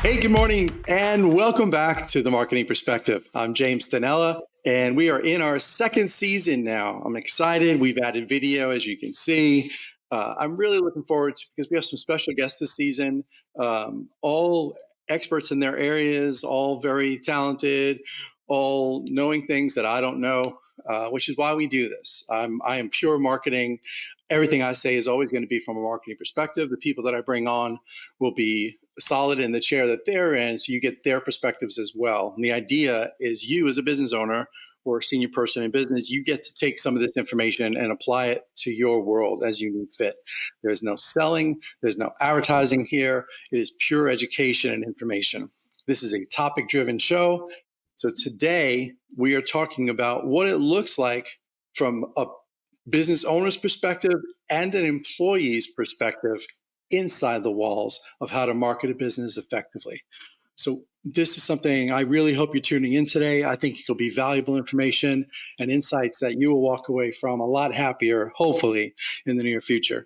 Hey, good morning, and welcome back to the Marketing Perspective. I'm James Stanella, and we are in our second season now. I'm excited. We've added video, as you can see. I'm really looking forward to because we have some special guests this season, all experts in their areas, all very talented, all knowing things that I don't know, which is why we do this. I am pure marketing. Everything I say is always going to be from a marketing perspective. The people that I bring on will be solid in the chair that they're in, so you get their perspectives as well. And the idea is you as a business owner or a senior person in business, you get to take some of this information and apply it to your world as you need fit. There's no selling, there's no advertising here. It is pure education and information. This is a topic-driven show. So today we are talking about what it looks like from a business owner's perspective and an employee's perspective inside the walls of how to market a business effectively. So this is something I really hope you're tuning in today. I think it'll be valuable information and insights that you will walk away from a lot happier, hopefully, in the near future.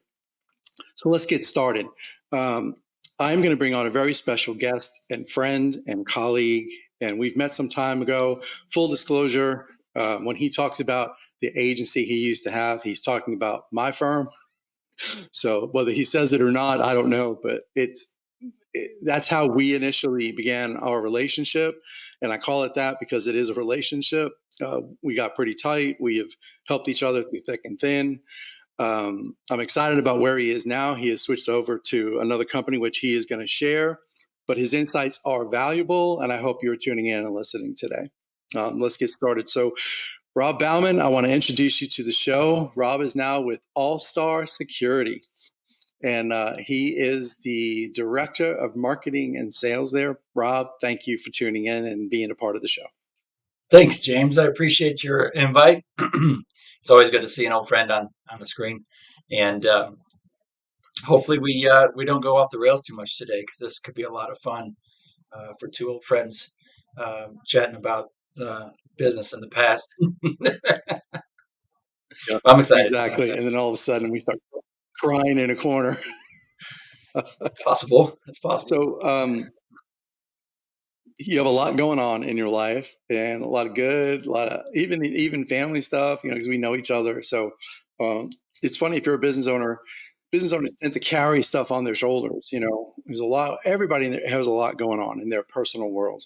So let's get started. I'm going to bring on a very special guest and friend and colleague, and we've met some time ago. Full disclosure, when he talks about the agency he used to have, he's talking about my firm. So whether he says it or not, I don't know, but that's how we initially began our relationship. And I call it that because it is a relationship. We got pretty tight. We have helped each other through thick and thin. I'm excited about where he is now. He has switched over to another company, which he is going to share, but his insights are valuable. And I hope you're tuning in and listening today. Let's get started. So Rob Baughman, I want to introduce you to the show. Rob is now with All-Star Security, and he is the Director of Marketing and Sales there. Rob, thank you for tuning in and being a part of the show. Thanks, James. I appreciate your invite. It's always good to see an old friend on the screen, and hopefully we don't go off the rails too much today because this could be a lot of fun for two old friends chatting about business in the past. Yeah, I'm excited. I'm exactly. excited. And then all of a sudden we start crying in a corner. It's possible. It's possible. So you have a lot going on in your life, and a lot of good, a lot of even family stuff. Because we know each other. So it's funny if you're a business owner. Business owners tend to carry stuff on their shoulders. There's a lot. Everybody has a lot going on in their personal world.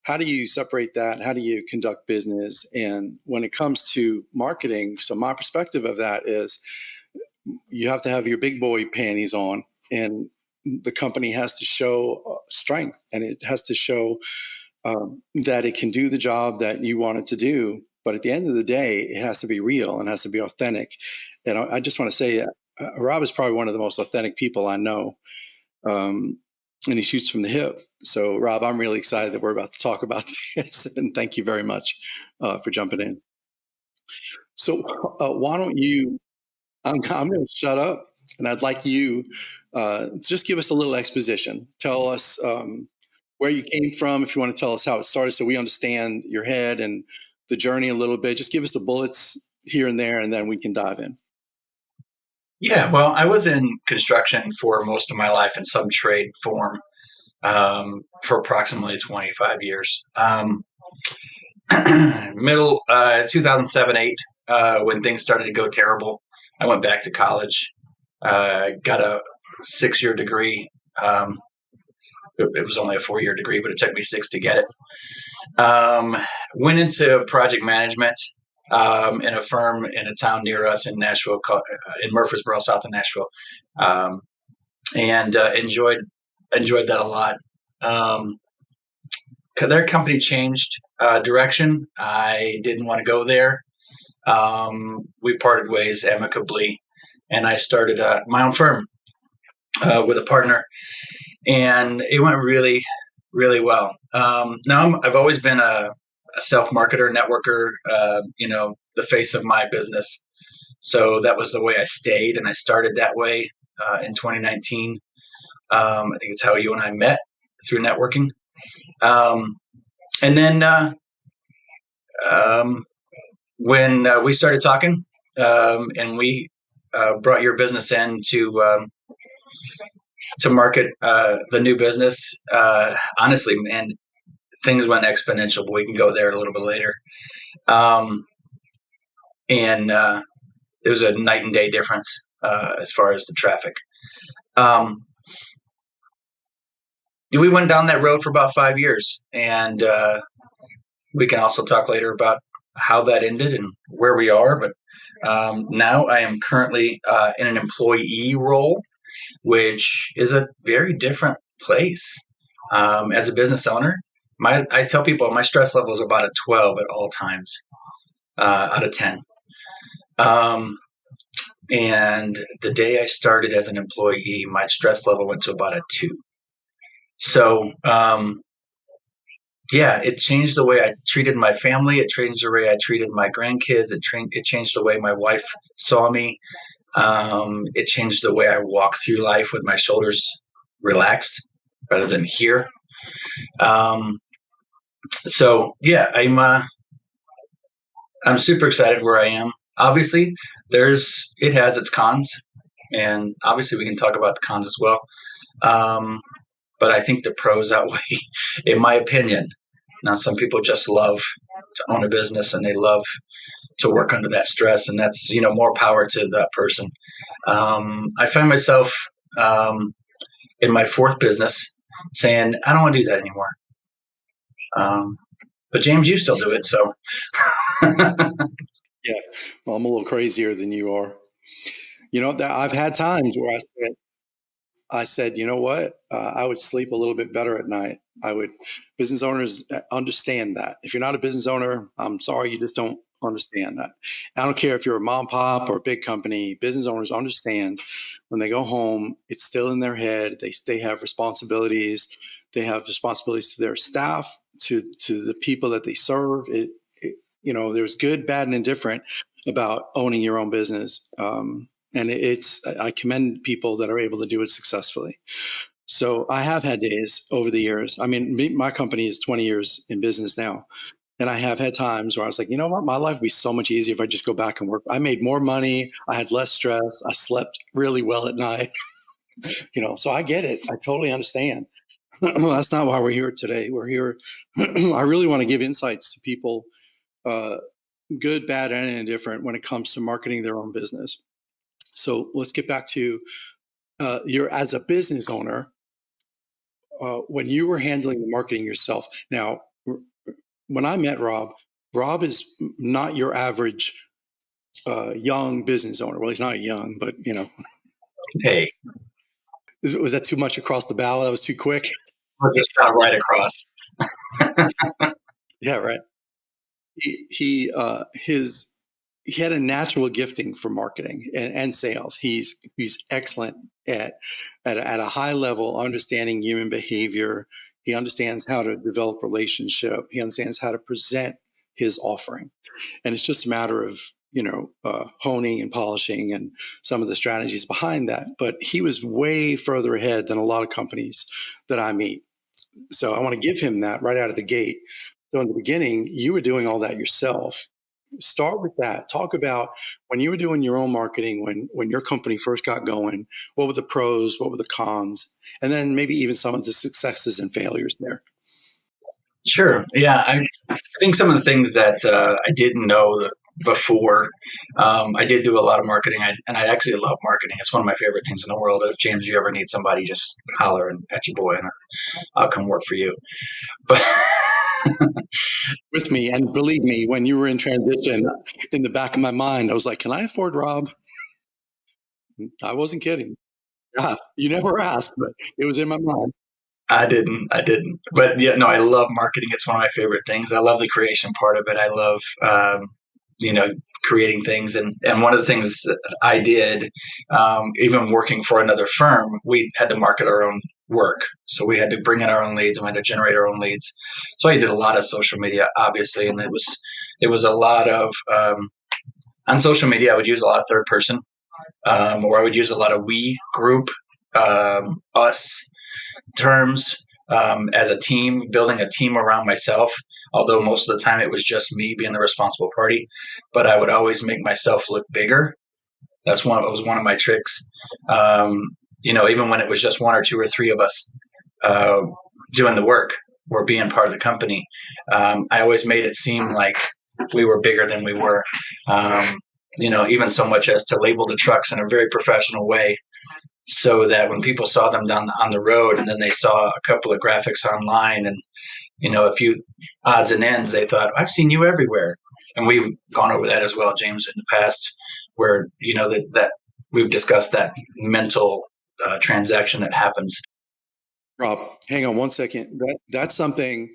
How do you separate that? How do you conduct business? And when it comes to marketing, so my perspective of that is you have to have your big boy panties on, and the company has to show strength, and it has to show that it can do the job that you want it to do. But at the end of the day, it has to be real and has to be authentic. And I just want to say, Rob is probably one of the most authentic people I know. And he shoots from the hip. So, Rob, I'm really excited that we're about to talk about this. And thank you very much for jumping in. So, why don't you? I'm going to shut up, and I'd like you just give us a little exposition. Tell us where you came from, if you want to tell us how it started, so we understand your head and the journey a little bit. Just give us the bullets here and there, and then we can dive in. Yeah, well, I was in construction for most of my life in some trade form for approximately 25 years. Middle 2007-8, when things started to go terrible, I went back to college, got a 6-year degree. It was only a 4-year degree, but it took me 6 to get it. Went into project management in a firm in a town near us in Nashville, in Murfreesboro, south of Nashville, and enjoyed that a lot. Their company changed direction. I didn't want to go there. We parted ways amicably, and I started my own firm with a partner, and it went really, really well. Now I've always been a self-marketer, networker, the face of my business. So that was the way I stayed, and I started that way in 2019. I think it's how you and I met, through networking. And then when we started talking, and we brought your business in to to market the new business. Honestly, man, things went exponential, but we can go there a little bit later. Um, and it was a night and day difference as far as the traffic. Um, we went down that road for about 5 years, and we can also talk later about how that ended and where we are. But now I am currently in an employee role, which is a very different place. As a business owner, I tell people my stress level is about a 12 at all times out of 10. Um, and the day I started as an employee, my stress level went to about a 2. So, yeah, it changed the way I treated my family. It changed the way I treated my grandkids. It changed the way my wife saw me. It changed the way I walk through life with my shoulders relaxed rather than here. So yeah, I'm super excited where I am. Obviously, it has its cons, and obviously we can talk about the cons as well. Um, but I think the pros outweigh, in my opinion. Now, some people just love to own a business and they love to work under that stress, and that's more power to that person. I find myself in my 4th business saying I don't want to do that anymore. But James, you still do it, so. Yeah. Well, I'm a little crazier than you are. That I've had times where I said, you know what? I would sleep a little bit better at night. I would. Business owners understand that. If you're not a business owner, I'm sorry, you just don't understand that. I don't care if you're a mom pop or a big company. Business owners understand when they go home, it's still in their head. They have responsibilities. They have responsibilities to their staff, to the people that they serve. There's good, bad, and indifferent about owning your own business. And I commend people that are able to do it successfully. So I have had days over the years. I mean, my company is 20 years in business now. And I have had times where I was like, you know what? My life would be so much easier if I just go back and work. I made more money. I had less stress. I slept really well at night. So I get it. I totally understand. Well, that's not why we're here today. We're here. I really want to give insights to people, uh, good, bad, and indifferent, when it comes to marketing their own business. So let's get back to you're as a business owner, when you were handling the marketing yourself. Now, when I met Rob, Rob is not your average young business owner. Well, he's not young, but Hey, was that too much across the bow? That was too quick. let's just shot right across. Yeah, right. He had a natural gifting for marketing and sales. He's excellent at a high level, understanding human behavior. He understands how to develop relationship. He understands how to present his offering, and it's just a matter of honing and polishing and some of the strategies behind that. But he was way further ahead than a lot of companies that I meet. So I want to give him that right out of the gate. So in the beginning, you were doing all that yourself. Start with that. Talk about when you were doing your own marketing, when your company first got going, what were the pros, what were the cons, and then maybe even some of the successes and failures there. Sure. Yeah, I think some of the things that I didn't know before. I did do a lot of marketing, and I actually love marketing. It's one of my favorite things in the world. If James, you ever need somebody, just holler at your boy, and I'll come work for you. But With me, and believe me, when you were in transition, in the back of my mind, I was like, "Can I afford Rob?" I wasn't kidding. Yeah, you never asked, but it was in my mind. I didn't. But yeah, no, I love marketing. It's one of my favorite things. I love the creation part of it. I love, you know, creating things. And one of the things that I did, even working for another firm, we had to market our own work. So we had to bring in our own leads and we had to generate our own leads. So I did a lot of social media, obviously. And it was a lot of, on social media, I would use a lot of third person, or I would use a lot of we group, us terms, as a team, building a team around myself. Although most of the time it was just me being the responsible party, but I would always make myself look bigger. That was one of my tricks. Um, even when it was just one or two or three of us uh, doing the work or being part of the company, I always made it seem like we were bigger than we were. Even so much as to label the trucks in a very professional way, so that when people saw them down on the road, and then they saw a couple of graphics online, and a few odds and ends, they thought, I've seen you everywhere. And we've gone over that as well, James, in the past, where that we've discussed that mental transaction that happens. Rob, hang on one second. That's something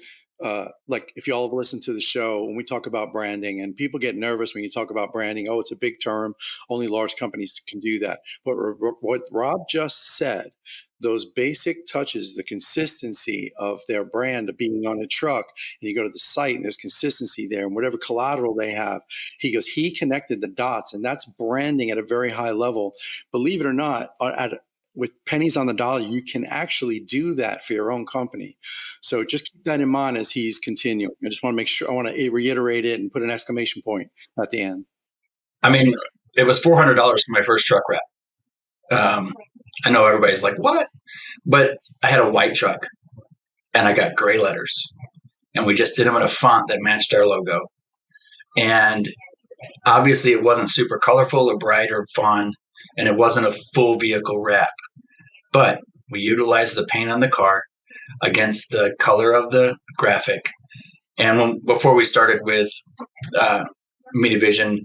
like if y'all have listened to the show, when we talk about branding, and people get nervous when you talk about branding. Oh, it's a big term. Only large companies can do that. But what Rob just said, those basic touches, the consistency of their brand of being on a truck, and you go to the site and there's consistency there, and whatever collateral they have, he connected the dots, and that's branding at a very high level. Believe it or not, with pennies on the dollar, you can actually do that for your own company. So just keep that in mind as he's continuing. I just want to make sure, I want to reiterate it and put an exclamation point at the end. I mean, it was $400 for my first truck wrap. I know everybody's like, what? But I had a white truck and I got gray letters, and we just did them in a font that matched our logo. And obviously it wasn't super colorful or bright or fun, and it wasn't a full vehicle wrap, but we utilized the paint on the car against the color of the graphic. And before we started with Media Vision,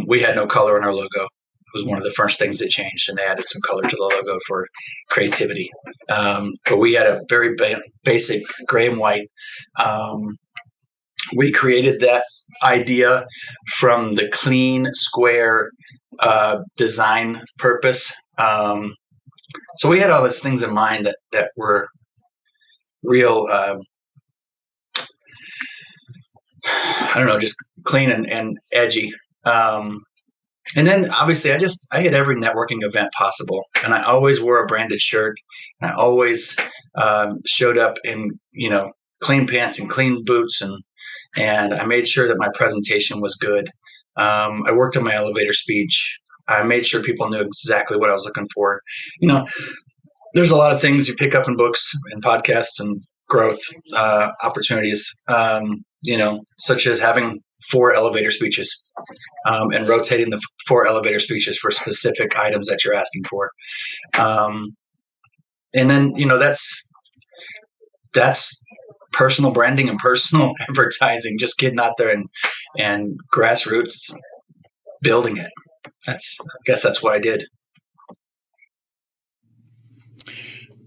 we had no color in our logo. It was one of the first things that changed, and they added some color to the logo for creativity. But we had a very basic gray and white. We created that idea from the clean, square design purpose. So we had all these things in mind that were real, I don't know, just clean and edgy. And then obviously I hit every networking event possible, and I always wore a branded shirt. And I always showed up in, clean pants and clean boots, and I made sure that my presentation was good. I worked on my elevator speech. I made sure people knew exactly what I was looking for. There's a lot of things you pick up in books and podcasts and growth opportunities, such as having 4 elevator speeches and rotating the 4 elevator speeches for specific items that you're asking for. And then, that's personal branding and personal advertising, just getting out there and grassroots building it. I guess that's what I did.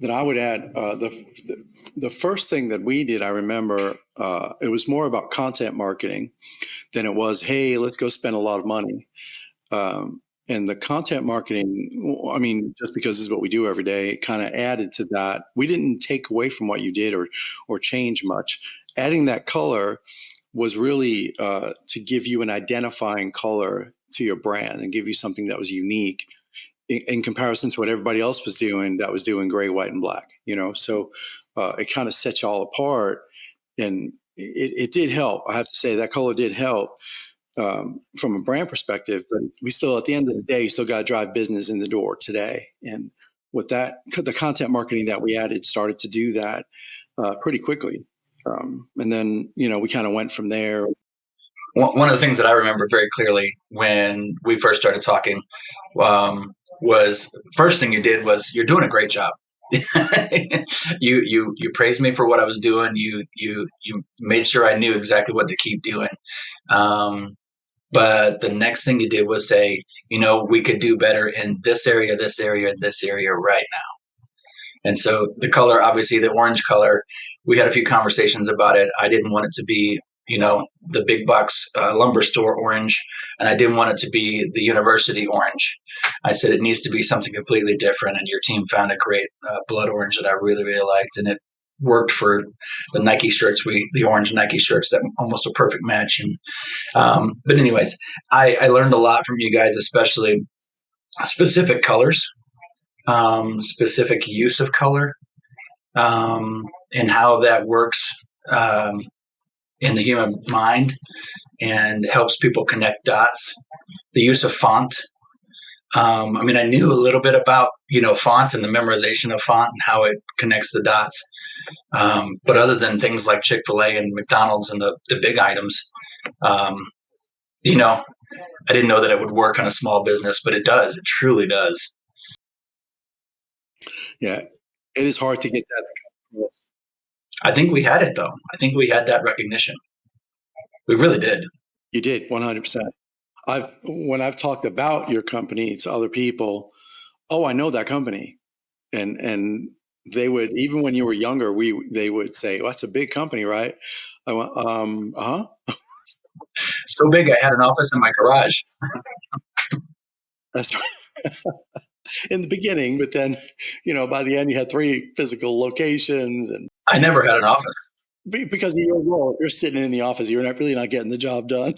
Then I would add the first thing that we did, I remember, it was more about content marketing than it was, hey, let's go spend a lot of money. And the content marketing, I mean, just because this is what we do every day, it kind of added to that. We didn't take away from what you did or change much. Adding that color was really to give you an identifying color to your brand and give you something that was unique in comparison to what everybody else was doing that was doing gray, white, and black. So it kind of set you all apart, and it did help. I have to say that color did help. From a brand perspective, but we still, at the end of the day, you still got to drive business in the door today. And with that, the content marketing that we added started to do that pretty quickly. And then, we kind of went from there. One of the things that I remember very clearly when we first started talking was first thing you did was, you're doing a great job. you praised me for what I was doing. You made sure I knew exactly what to keep doing. But the next thing you did was say, we could do better in this area, this area, this area right now. And so the color, obviously the orange color, we had a few conversations about it. I didn't want it to be, the big box lumber store orange, and I didn't want it to be the university orange. I said it needs to be something completely different, and your team found a great blood orange that I really, really liked, and it worked for the Nike shirts. The orange Nike shirts, that almost a perfect match. And but anyways, I learned a lot from you guys, especially specific colors, specific use of color, and how that works in the human mind and helps people connect dots. The use of font, I mean, I knew a little bit about, font and the memorization of font and how it connects the dots. But other than things like Chick-fil-A and McDonald's and the big items, um, you know, I didn't know that it would work on a small business, but it does. It truly does. Yeah, it is hard to get that across. I think we had it though. I think we had that recognition. We really did. You did 100%. When I've talked about your company to other people, oh, I know that company, and they would, even when you were younger, they would say, "Well, that's a big company, right?" I went, huh." So big, I had an office in my garage. That's in the beginning, but then, by the end, you had three physical locations, and I never had an office. because of your role, if you're sitting in the office, you're not really not getting the job done.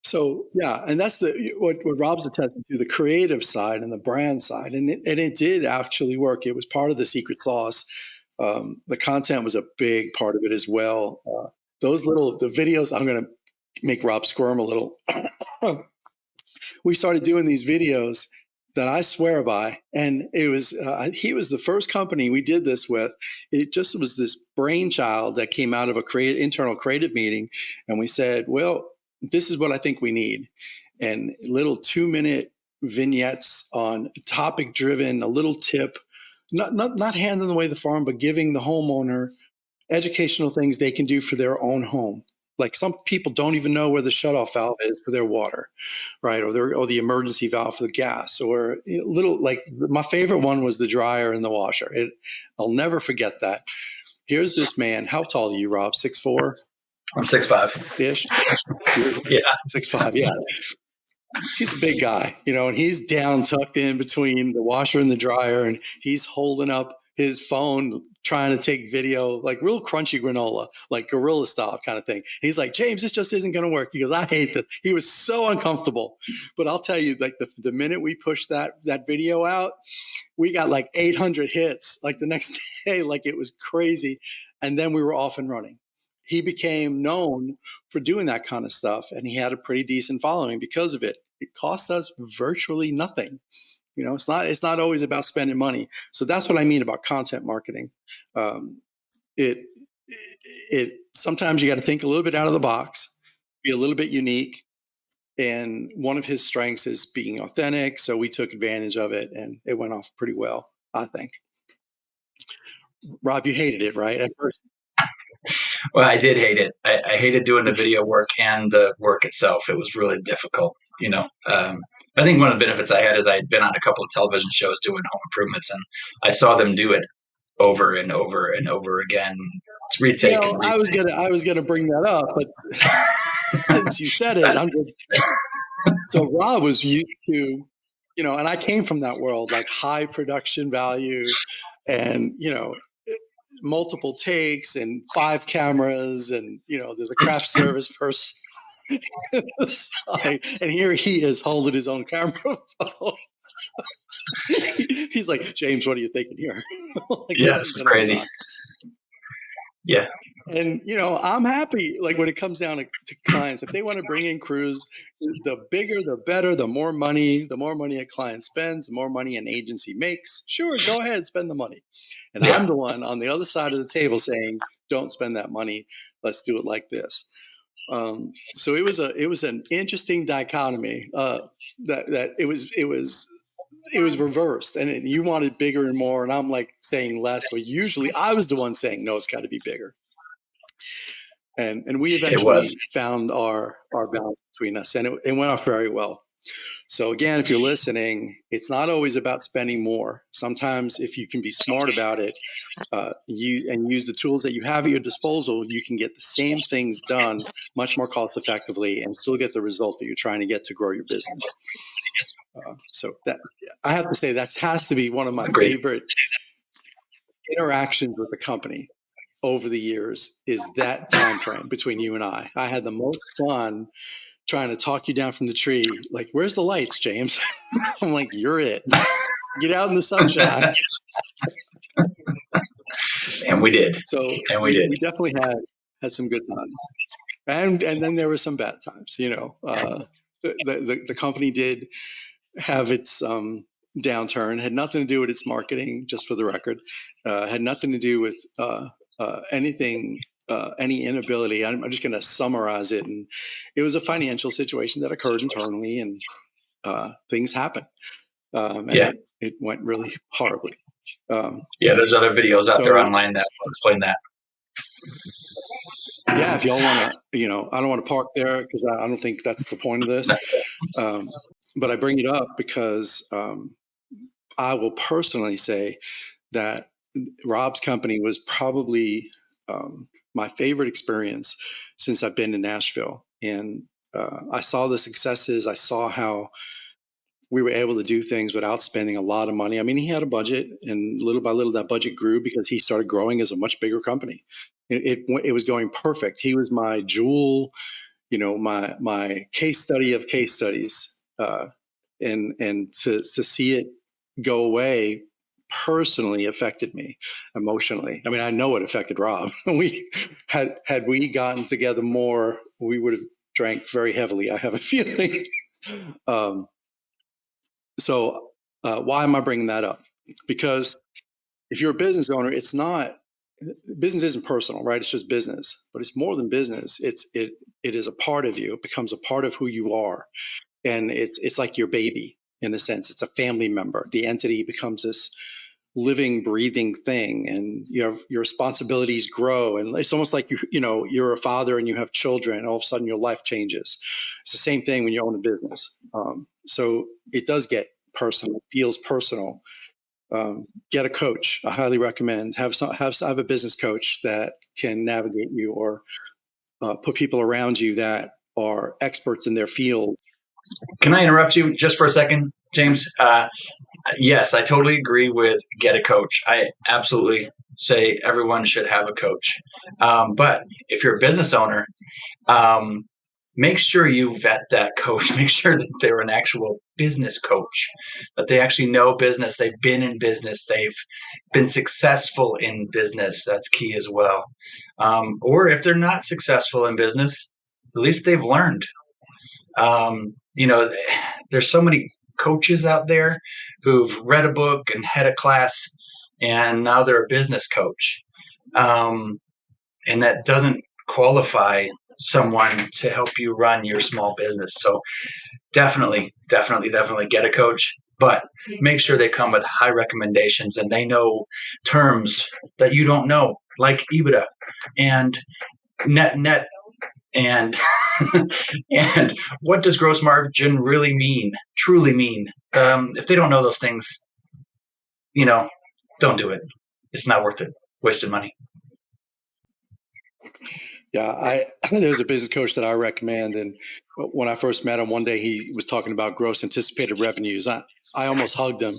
So yeah, and that's what Rob's attesting to, the creative side and the brand side, and it did actually work. It was part of the secret sauce. The content was a big part of it as well. The videos, I'm going to make Rob squirm a little. We started doing these videos that I swear by, and it was he was the first company we did this with. It just was this brainchild that came out of a internal creative meeting, and we said, well, this is what I think we need, and little 2-minute vignettes on topic driven, a little tip, not handing away the farm, but giving the homeowner educational things they can do for their own home. Like, some people don't even know where the shutoff valve is for their water, right? Or the emergency valve for the gas, or little, like, my favorite one was the dryer and the washer. I'll never forget that. Here's this man. How tall are you, Rob? 6'4" I'm 6'5". ish. Yeah. 6'5", yeah. He's a big guy, and he's down tucked in between the washer and the dryer, and he's holding up his phone trying to take video, like real crunchy granola, like gorilla style kind of thing. He's like, James, this just isn't going to work. He goes, I hate this. He was so uncomfortable. But I'll tell you, like, the minute we pushed that video out, we got like 800 hits like the next day, like it was crazy. And then we were off and running. He became known for doing that kind of stuff, and he had a pretty decent following because of it. It cost us virtually nothing. It's not always about spending money. So that's what I mean about content marketing. Um, it it sometimes you got to think a little bit out of the box, be a little bit unique. And one of his strengths is being authentic. So we took advantage of it, and it went off pretty well, I think. Rob, you hated it, right? At first. Well, I did hate it. I hated doing the video work and the work itself. It was really difficult. I think one of the benefits I had is I had been on a couple of television shows doing home improvements, and I saw them do it over and over and over again. It's retake and I retake. was gonna bring that up, but since you said it, so Rob was used to, and I came from that world, like high production value, and multiple takes and 5 cameras, and there's a craft service person side, and here he is holding his own camera phone. He's like, James, what are you thinking here? Like, Yeah, this this is is gonna crazy. suck. Yeah. And I'm happy, like, when it comes down to clients, if they want to bring in crews, the bigger the better. The more money a client spends, the more money an agency makes. Sure, go ahead, spend the money. And Yeah. I'm the one on the other side of the table saying, don't spend that money, let's do it like this. So it was an interesting dichotomy, that it was reversed, and you wanted bigger and more, and I'm like saying less, but usually I was the one saying, no, it's got to be bigger. And we It was. eventually found our balance between us, and it went off very well. So again, if you're listening, it's not always about spending more. Sometimes, if you can be smart about it, and use the tools that you have at your disposal, you can get the same things done much more cost effectively and still get the result that you're trying to get to grow your business. So that, I have to say, that has to be one of my Agreed. favorite interactions with the company over the years, is that time frame between you and I. I had the most fun trying to talk you down from the tree. Like, where's the lights, James? I'm like, you're it. Get out in the sunshine. And we did. So And we did. we definitely had some good times, and then there were some bad times. the company did have its downturn. Had nothing to do with its marketing, just for the record. Had nothing to do with anything, any inability. I'm just going to summarize it. And it was a financial situation that occurred internally, and things happen. And Yeah. it went really horribly. Yeah, there's other videos out there So online that explain that. yeah, if y'all want to, I don't want to park there because I don't think that's the point of this. But I bring it up because I will personally say that Rob's company was probably my favorite experience since I've been in Nashville. And I saw the successes. I saw how we were able to do things without spending a lot of money. I mean, he had a budget, and little by little that budget grew because he started growing as a much bigger company. It was going perfect. He was my jewel, my case study of case studies, and to see it go away personally affected me emotionally. I mean, I know it affected Rob. We had we gotten together more, we would have drank very heavily, I have a feeling. So why am I bringing that up? Because if you're a business owner, it's not, business isn't personal, right? It's just business, but it's more than business. It is a part of you. It becomes a part of who you are, and it's like your baby in a sense. It's a family member. The entity becomes this living, breathing thing, and your responsibilities grow. And it's almost like you're a father and you have children, and all of a sudden your life changes. It's the same thing when you own a business. So it does get personal. It feels personal. Get a coach. I highly recommend have a business coach that can navigate you, or put people around you that are experts in their field. Can I interrupt you just for a second, James? Yes, I totally agree with get a coach. I absolutely say everyone should have a coach. But if you're a business owner, um, make sure you vet that coach. Make sure that they're an actual business coach, that they actually know business. They've been in business. They've been successful in business. That's key as well. Or if they're not successful in business, at least they've learned. You know, there's so many coaches out there who've read a book and had a class, and now they're a business coach. And that doesn't qualify someone to help you run your small business. So definitely get a coach, but make sure they come with high recommendations and they know terms that you don't know, like EBITDA and net and and what does gross margin really mean, truly mean. If they don't know those things, don't do it. It's not worth it. Wasted money. Yeah, there's a business coach that I recommend, and when I first met him one day, he was talking about gross anticipated revenues. I almost hugged him,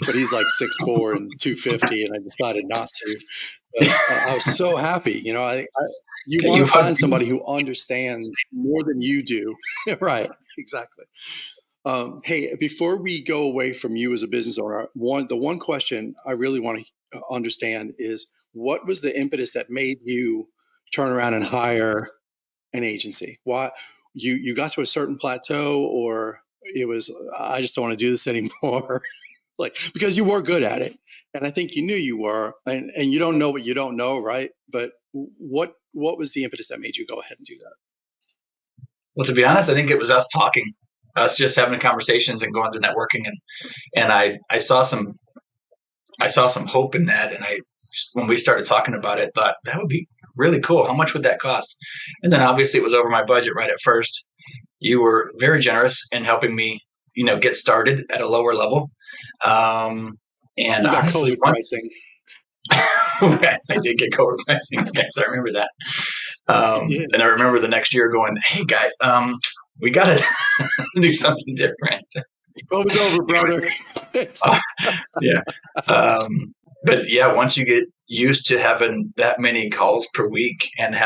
but he's like 6'4" and 250, and I decided not to. But I was so happy. You want to find somebody who understands more than you do. Right, exactly. Hey, before we go away from you as a business owner, the one question I really want to understand is, what was the impetus that made you turn around and hire an agency? Why you got to a certain plateau, or it was, I just don't want to do this anymore? Like, because you were good at it, and I think you knew you were, and you don't know what you don't know, right? But what was the impetus that made you go ahead and do that? Well, to be honest, I think it was us talking, us just having conversations and going through networking, and I saw some hope in that, and when we started talking about it, thought that would be really cool. How much would that cost? And then obviously it was over my budget right at first. You were very generous in helping me, get started at a lower level. And You got honestly, COVID pricing. I did get COVID pricing. Yes, I remember that. And I remember the next year going, "Hey guys, we got to do something different." COVID's over, brother. Yeah. But yeah, once you get used to having that many calls per week and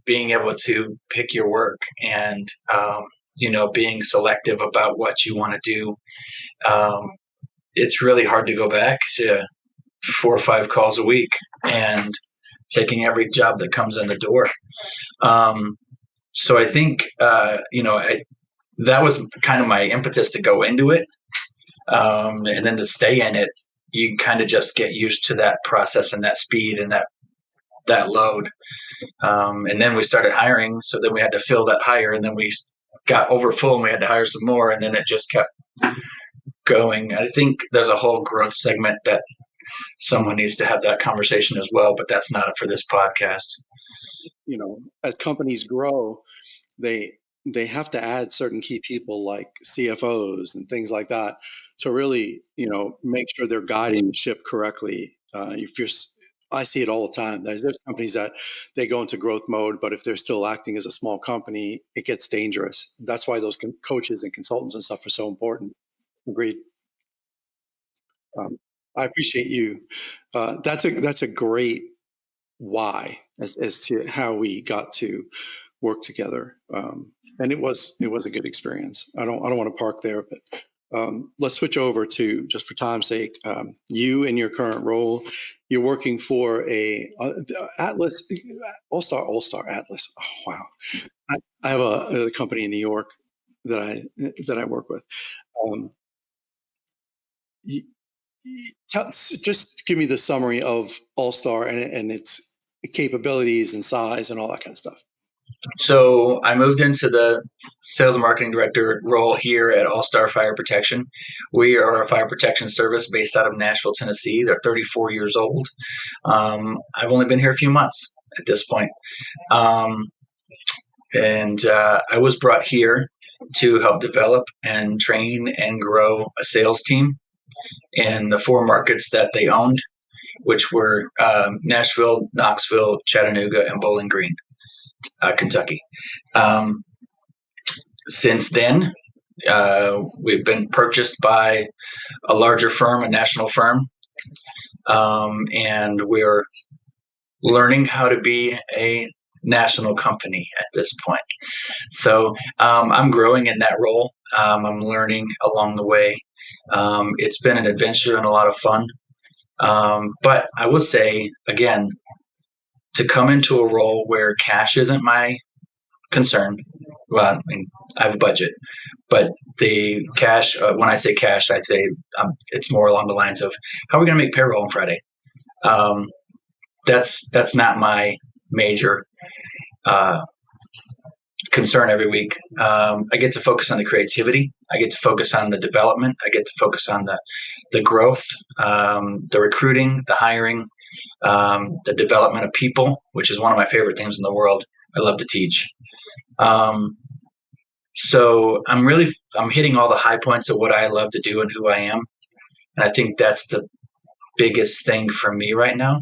being able to pick your work and, being selective about what you want to do, it's really hard to go back to 4 or 5 calls a week and taking every job that comes in the door. So I think, that was kind of my impetus to go into it. And then to stay in it, you kind of just get used to that process and that speed and that load. And then we started hiring, so then we had to fill that hire, and then we got over full, and we had to hire some more, and then it just kept going. I think there's a whole growth segment that someone needs to have that conversation as well, but that's not for this podcast. As companies grow, they they have to add certain key people like CFOs and things like that to really, make sure they're guiding the ship correctly. If you're, I see it all the time. There's companies that they go into growth mode, but if they're still acting as a small company, it gets dangerous. That's why those coaches and consultants and stuff are so important. Agreed. Um, I appreciate you. That's a great why as to how we got to work together. And it was a good experience. I don't want to park there, but let's switch over to, just for time's sake, you in your current role. You're working for a Atlas, All Star Atlas. Oh, wow. I have a company in New York that I work with. Um, just give me the summary of All Star and its capabilities and size and all that kind of stuff. So I moved into the sales and marketing director role here at All Star Fire Protection. We are a fire protection service based out of Nashville, Tennessee. They're 34 years old. I've only been here a few months at this point. And I was brought here to help develop and train and grow a sales team in the 4 markets that they owned, which were Nashville, Knoxville, Chattanooga, and Bowling Green, Kentucky. Since then, we've been purchased by a larger firm, a national firm, and we're learning how to be a national company at this point. So I'm growing in that role. I'm learning along the way. It's been an adventure and a lot of fun. But I will say, again, to come into a role where cash isn't my concern. Well, I mean, I have a budget, but the cash, when I say cash, I say it's more along the lines of how are we going to make payroll on Friday? Um, that's not my major concern every week. I get to focus on the creativity. I get to focus on the development. I get to focus on the growth, the recruiting, the hiring, the development of people, which is one of my favorite things in the world. I love to teach. So I'm hitting all the high points of what I love to do and who I am. And I think that's the biggest thing for me right now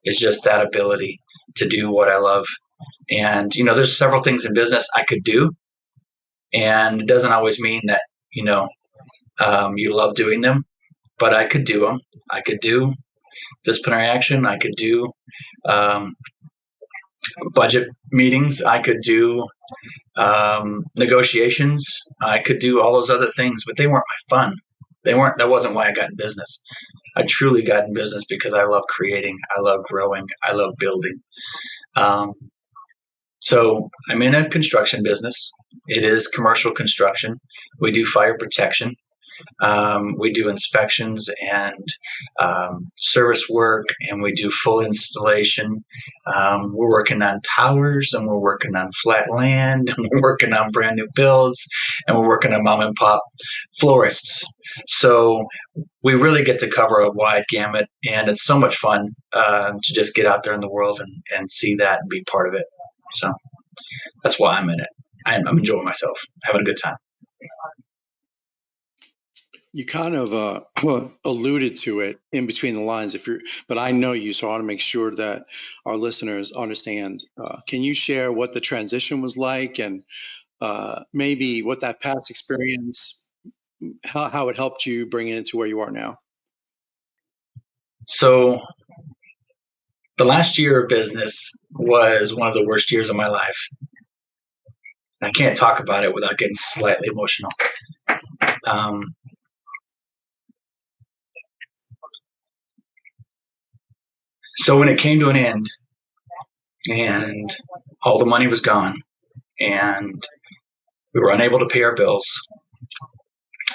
is just that ability to do what I love. And, there's several things in business I could do. And it doesn't always mean that, you love doing them, but I could do them. I could do disciplinary action. I could do budget meetings. I could do negotiations. I could do all those other things, but they weren't my fun. That wasn't why I got in business. I truly got in business because I love creating. I love growing. I love building. Um, so I'm in a construction business. It is commercial construction. We do fire protection. We do inspections and service work, and we do full installation. We're working on towers, and we're working on flat land, and we're working on brand new builds, and we're working on mom and pop florists. So we really get to cover a wide gamut, and it's so much fun to just get out there in the world and see that and be part of it. So that's why I'm in it. I'm enjoying myself, having a good time. You kind of alluded to it in between the lines, but I know you, so I want to make sure that our listeners understand. Can you share what the transition was like, and maybe what that past experience, how it helped you bring it into where you are now? So the last year of business was one of the worst years of my life. I can't talk about it without getting slightly emotional. Um, so when it came to an end and all the money was gone and We were unable to pay our bills,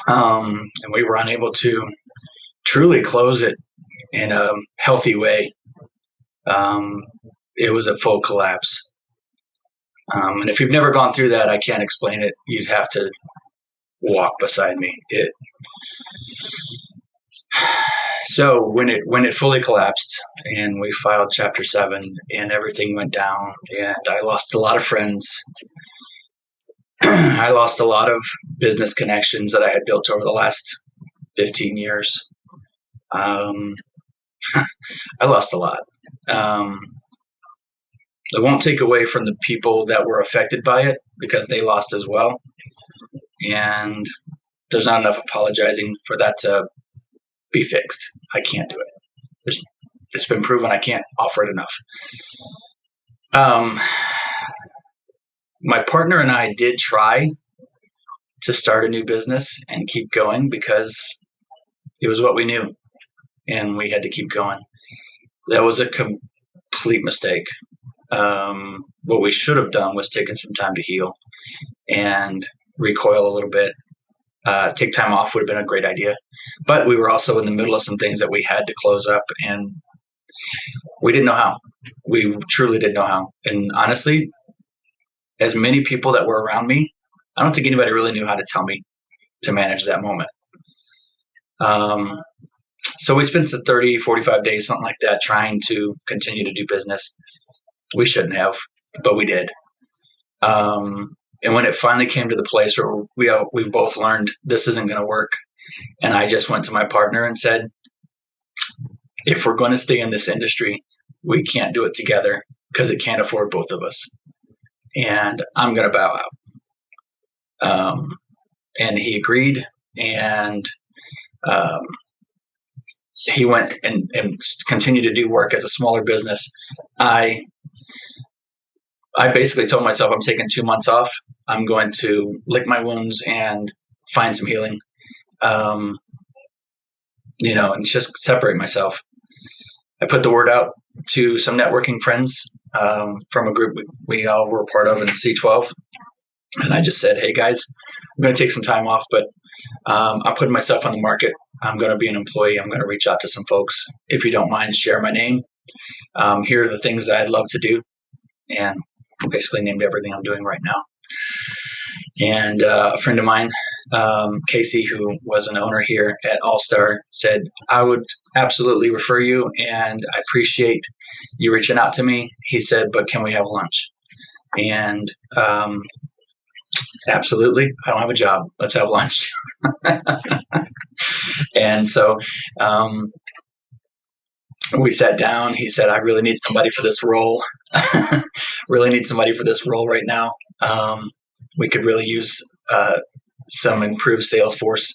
and we were unable to truly close it in a healthy way. Um, it was a full collapse. And if you've never gone through that, I can't explain it. You'd have to walk beside me. So when it fully collapsed and we filed Chapter 7 and everything went down and I lost a lot of friends, I lost a lot of business connections that I had built over the last 15 years. Um, I lost a lot. Um, I won't take away from the people that were affected by it because they lost as well. And there's not enough apologizing for that to be fixed. I can't do it. It's been proven I can't offer it enough. Um, my partner and I did try to start a new business and keep going because it was what we knew and we had to keep going. That was a complete mistake. What we should have done was taken some time to heal and recoil a little bit. Take time off would have been a great idea. But we were also in the middle of some things that we had to close up and we didn't know how. We truly didn't know how. And honestly, as many people that were around me, I don't think anybody really knew how to tell me to manage that moment. So we spent 30, 45 days, something like that, trying to continue to do business. We shouldn't have, but we did. And when it finally came to the place where we both learned this isn't going to work, and I just went to my partner and said, if we're going to stay in this industry, we can't do it together because it can't afford both of us. And I'm going to bow out. And he agreed, and he went and continued to do work as a smaller business. I basically told myself I'm taking 2 months off. I'm going to lick my wounds and find some healing, and just separate myself. I put the word out to some networking friends from a group we all were part of in C12. And I just said, hey, guys, I'm going to take some time off, but I'm putting myself on the market. I'm going to be an employee. I'm going to reach out to some folks. If you don't mind, share my name. Here are the things that I'd love to do. And basically named everything I'm doing right now. And a friend of mine, Casey, who was an owner here at All Star, said, I would absolutely refer you, and I appreciate you reaching out to me. He said, but can we have lunch? And absolutely. I don't have a job. Let's have lunch. And so we sat down. He said, I really need somebody for this role. Really need somebody for this role right now. We could really use some improved sales force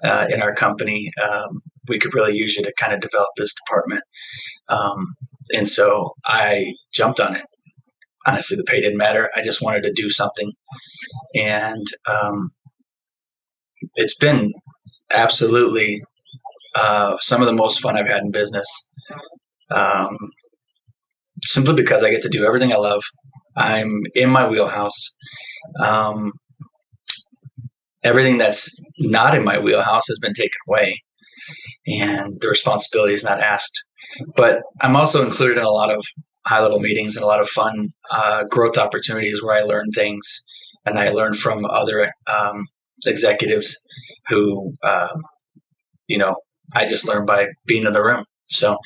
in our company. We could really use you to kind of develop this department. And so I jumped on it. Honestly, the pay didn't matter. I just wanted to do something. And it's been absolutely some of the most fun I've had in business. Simply because I get to do everything I love. I'm in my wheelhouse. Everything that's not in my wheelhouse has been taken away, and the responsibility is not asked. But I'm also included in a lot of high-level meetings and a lot of fun growth opportunities where I learn things, and I learn from other executives who, I just learned by being in the room. So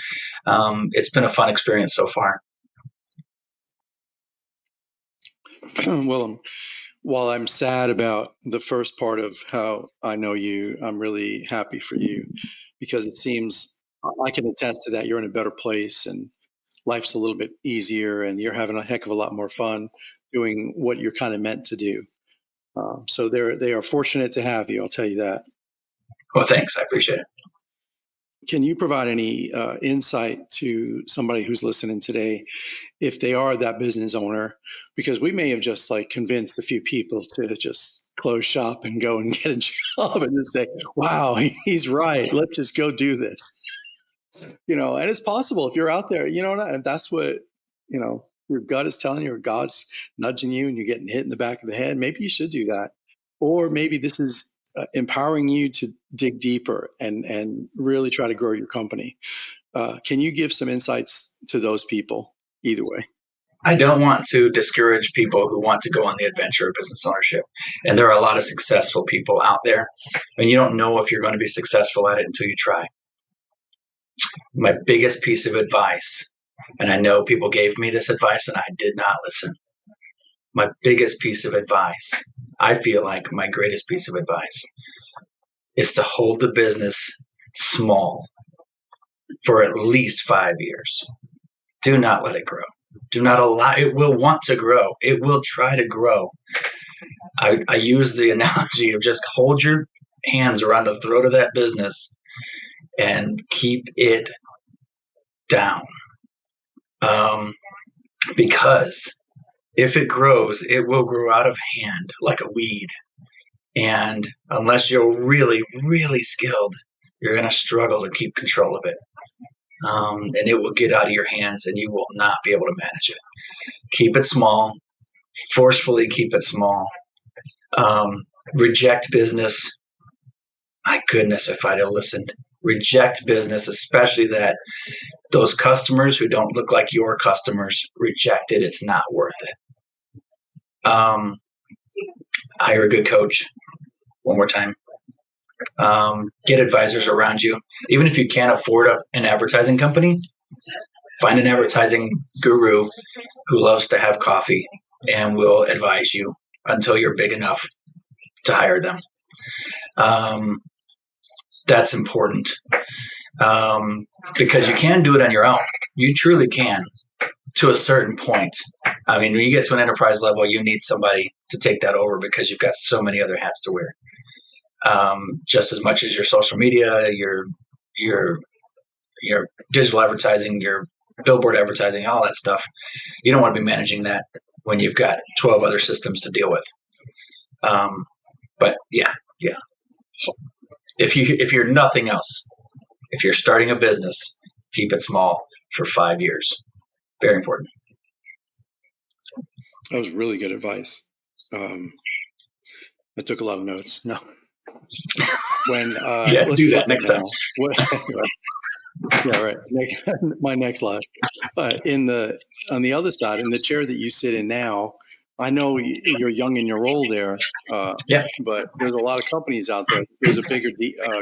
it's been a fun experience so far. Well, while I'm sad about the first part of how I know you, I'm really happy for you because it seems I can attest to that. You're in a better place and life's a little bit easier and you're having a heck of a lot more fun doing what you're kind of meant to do. So they are fortunate to have you. I'll tell you that. Well, thanks. I appreciate it. Can you provide any insight to somebody who's listening today if they are that business owner? Because we may have just like convinced a few people to just close shop and go and get a job and just say, wow, he's right. Let's just go do this. And it's possible if you're out there, and that's what, your gut is telling you, or God's nudging you, and you're getting hit in the back of the head, maybe you should do that. Or maybe this is empowering you to dig deeper and really try to grow your company. Can you give some insights to those people? Either way. I don't want to discourage people who want to go on the adventure of business ownership. And there are a lot of successful people out there, and you don't know if you're going to be successful at it until you try. My biggest piece of advice, and I know people gave me this advice and I did not listen. My biggest piece of advice, I feel like my greatest piece of advice, is to hold the business small for at least 5 years. Do not let it grow. Do not allow it. Will want to grow. It will try to grow. I use the analogy of just hold your hands around the throat of that business and keep it down. Because if it grows, it will grow out of hand like a weed. And unless you're really, really skilled, you're going to struggle to keep control of it. And it will get out of your hands and you will not be able to manage it. Keep it small, forcefully keep it small. Reject business. My goodness, if I'd have listened. Reject business, especially those customers who don't look like your customers. Reject it. It's not worth it. Hire a good coach. One more time. Get advisors around you. Even if you can't afford an advertising company, find an advertising guru who loves to have coffee and will advise you until you're big enough to hire them. That's important because you can do it on your own. You truly can, to a certain point. I mean, when you get to an enterprise level, you need somebody to take that over because you've got so many other hats to wear. Just as much as your social media, your digital advertising, your billboard advertising, all that stuff. You don't want to be managing that when you've got 12 other systems to deal with. But yeah. If you're nothing else, if you're starting a business, keep it small for 5 years. Very important. That was really good advice. I took a lot of notes. No. When let's do flip that next it now. time. Yeah, right. My next slide. On the other side, in the chair that you sit in now, I know you're young in your role there, Yeah. but there's a lot of companies out there. There's a bigger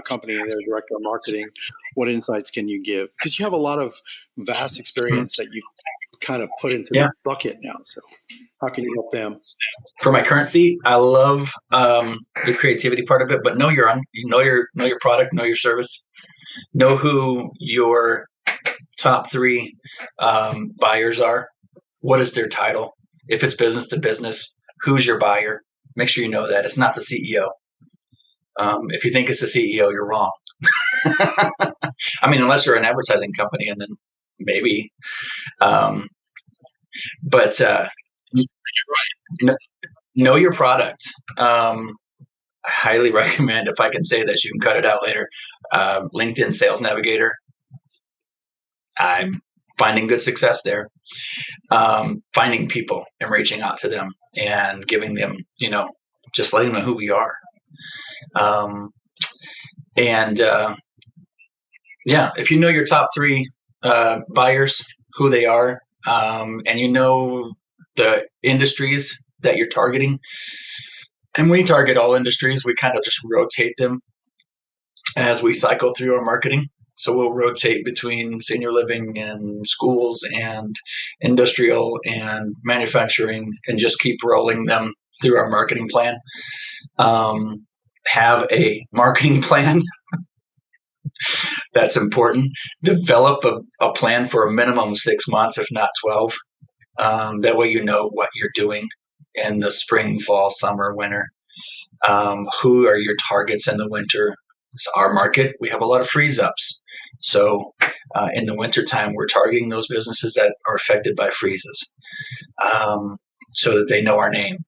company in there, director of marketing. What insights can you give? Because you have a lot of vast experience that you kind of put into this bucket now. So how can you help them? For my current seat, I love the creativity part of it, but know your product, know your service, know who your top 3 buyers are. What is their title? If it's business to business, who's your buyer? Make sure you know that. It's not the CEO. If you think it's the CEO, you're wrong. I mean, unless you're an advertising company, and then maybe. But know your product. I highly recommend, if I can say this, you can cut it out later. LinkedIn Sales Navigator. I'm finding good success there. Finding people and reaching out to them and giving them, just letting them know who we are. If you know your top 3 buyers, who they are, and you know the industries that you're targeting, and we target all industries, we kind of just rotate them as we cycle through our marketing. So we'll rotate between senior living and schools and industrial and manufacturing and just keep rolling them through our marketing plan. Have a marketing plan. That's important. Develop a plan for a minimum of 6 months, if not 12. That way you know what you're doing in the spring, fall, summer, winter. Who are your targets in the winter? It's our market. We have a lot of freeze ups. So in the wintertime, we're targeting those businesses that are affected by freezes so that they know our name.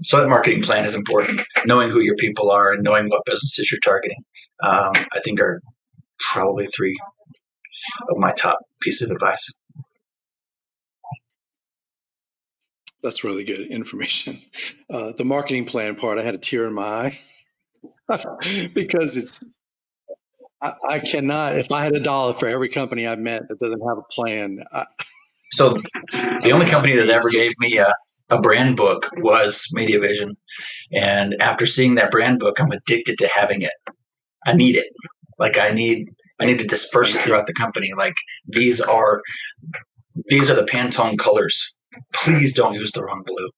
So that marketing plan is important. Knowing who your people are and knowing what businesses you're targeting, I think are probably 3 of my top pieces of advice. That's really good information. The marketing plan part, I had a tear in my eye because I cannot, if I had a dollar for every company I've met that doesn't have a plan, So I the would only not company that be ever so gave me pleased. a brand book was MediaVision. And after seeing that brand book, I'm addicted to having it. I need it. Like I need to disperse it Thank you. throughout the company. Like these are these are the Pantone colors. Please don't use the wrong blue.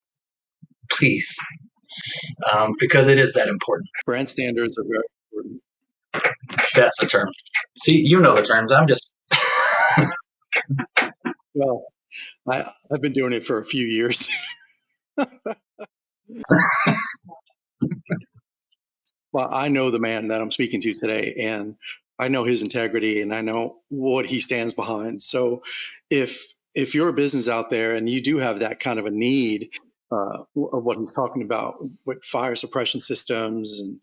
Please, because it is that important. Brand standards are very important. That's the term. See, you know the terms. I'm just Well, I've been doing it for a few years. Well, I know the man that I'm speaking to today, and I know his integrity, and I know what he stands behind. So, if you're a business out there and you do have that kind of a need of what he's talking about with fire suppression systems, and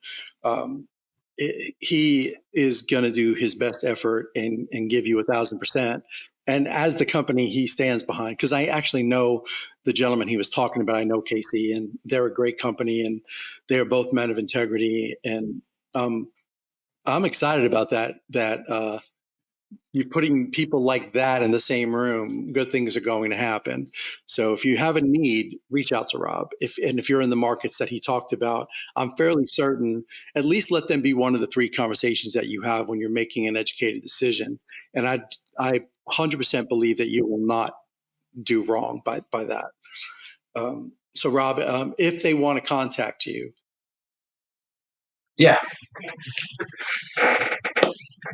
he is going to do his best effort and give you 1,000%. And as the company he stands behind, because I actually know the gentleman he was talking about. I know Casey, and they're a great company, and they are both men of integrity. And um, I'm excited about that. You're putting people like that in the same room, good things are going to happen. So if you have a need, reach out to Rob. If you're in the markets that he talked about, I'm fairly certain, at least let them be one of the three conversations that you have when you're making an educated decision. And I 100% believe that you will not do wrong by that. So Rob, if they want to contact you, yeah.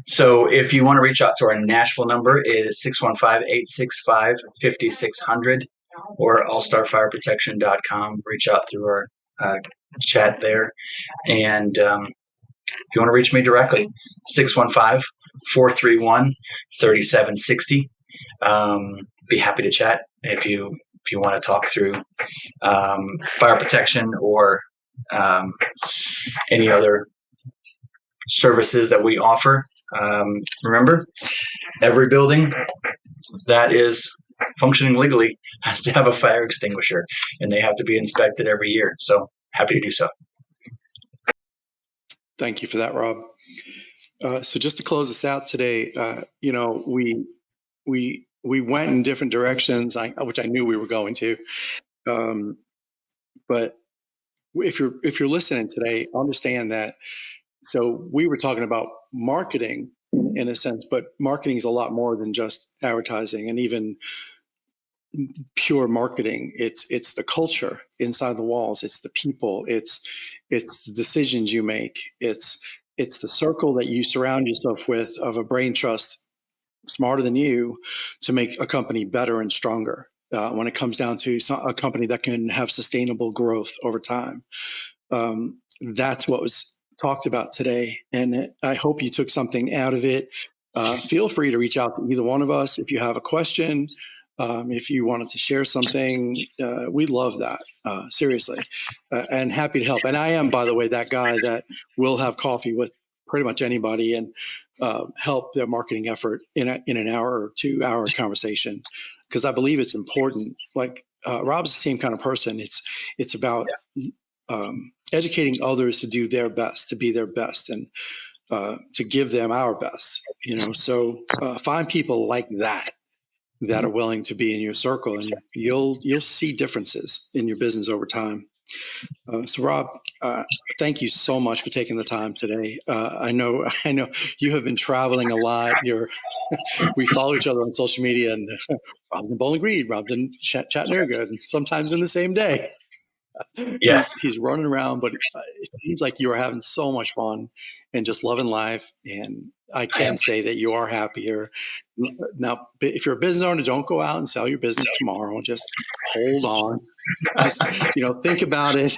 So if you want to reach out to our Nashville number, it is 615-865-5600 or allstarfireprotection.com. Reach out through our chat there. And if you want to reach me directly, 615-431-3760. Be happy to chat if you want to talk through fire protection or any other services that we offer. Remember, every building that is functioning legally has to have a fire extinguisher, and they have to be inspected every year. So happy to do so. thank you for that, Rob. So just to close us out today, we went in different directions, which I knew we were going to. Um, but if you're listening today, understand that. So we were talking about marketing in a sense, but marketing is a lot more than just advertising and even pure marketing. It's the culture inside the walls. It's the people. It's the decisions you make. It's the circle that you surround yourself with of a brain trust smarter than you to make a company better and stronger. When it comes down to a company that can have sustainable growth over time, that's what was talked about today, and I hope you took something out of it. Feel free to reach out to either one of us if you have a question. If you wanted to share something, we love that, seriously, and happy to help. And I am, by the way, that guy that will have coffee with pretty much anybody and help their marketing effort in an hour or 2 hour conversation, because I believe it's important. Like Rob's the same kind of person. It's about educating others to do their best, to be their best, and to give them our best. So find people like that are willing to be in your circle, and you'll see differences in your business over time. So Rob, thank you so much for taking the time today. I know you have been traveling a lot. We follow each other on social media, and Rob's in Bowling Green, Rob's in Chattanooga, and sometimes in the same day. Yeah, He's running around, but it seems like you are having so much fun and just loving life. And I I am. can say that you are happier now. If you're a business owner, don't go out and sell your business tomorrow. Just hold on. Just think about it.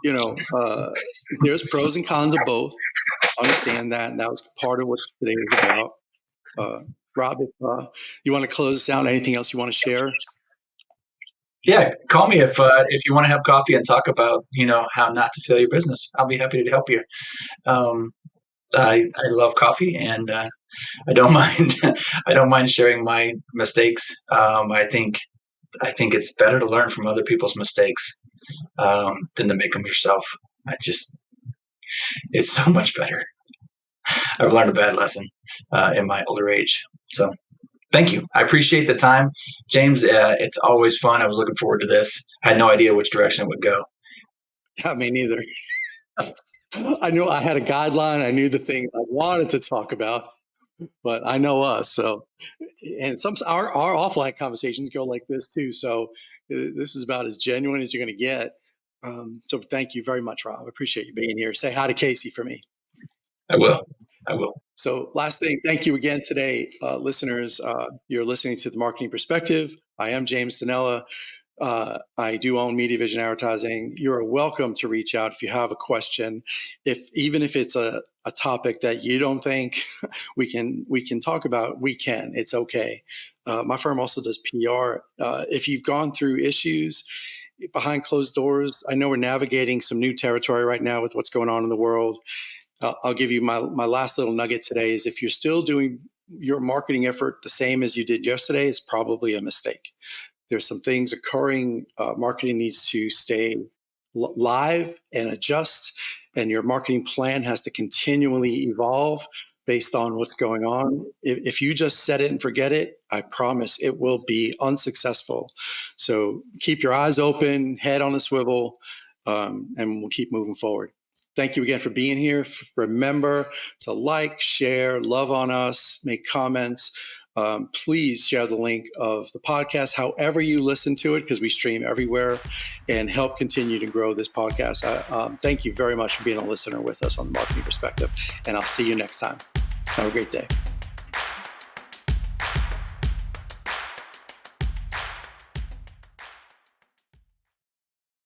You know, uh, there's pros and cons of both. Understand that, and that was part of what today was about. Uh, Rob, if you want to close us out, anything else you want to share? Yeah, call me if you want to have coffee and talk about how not to fail your business. I'll be happy to help you. Um, I love coffee, and I don't mind I don't mind sharing my mistakes. I think I think it's better to learn from other people's mistakes than to make them yourself. It's so much better. I've learned a bad lesson in my older age. So thank you. I appreciate the time, James. It's always fun. I was looking forward to this. I had no idea which direction it would go. Yeah, me neither. I knew I had a guideline. I knew the things I wanted to talk about, but I know us. So, and some our offline conversations go like this too. So, this is about as genuine as you're going to get. So, thank you very much, Rob. I appreciate you being here. Say hi to Casey for me. I will. I will. So, last thing, thank you again today, listeners. You're listening to The Marketing Perspective. I am James Stanella. I do own Media Vision Advertising. You're welcome to reach out if you have a question, even if it's a topic that you don't think we can talk about. We can. It's okay. My firm also does PR. If you've gone through issues behind closed doors, I know we're navigating some new territory right now with what's going on in the world. I'll give you my last little nugget today is if you're still doing your marketing effort the same as you did yesterday, it's probably a mistake. There's some things occurring. Marketing needs to stay live and adjust, and your marketing plan has to continually evolve based on what's going on. If you just set it and forget it, I promise it will be unsuccessful. So keep your eyes open, head on a swivel, and we'll keep moving forward. Thank you again for being here. Remember to like, share, love on us, make comments. Please share the link of the podcast, however you listen to it, because we stream everywhere, and help continue to grow this podcast. Thank you very much for being a listener with us on The Marketing Perspective, and I'll see you next time. Have a great day.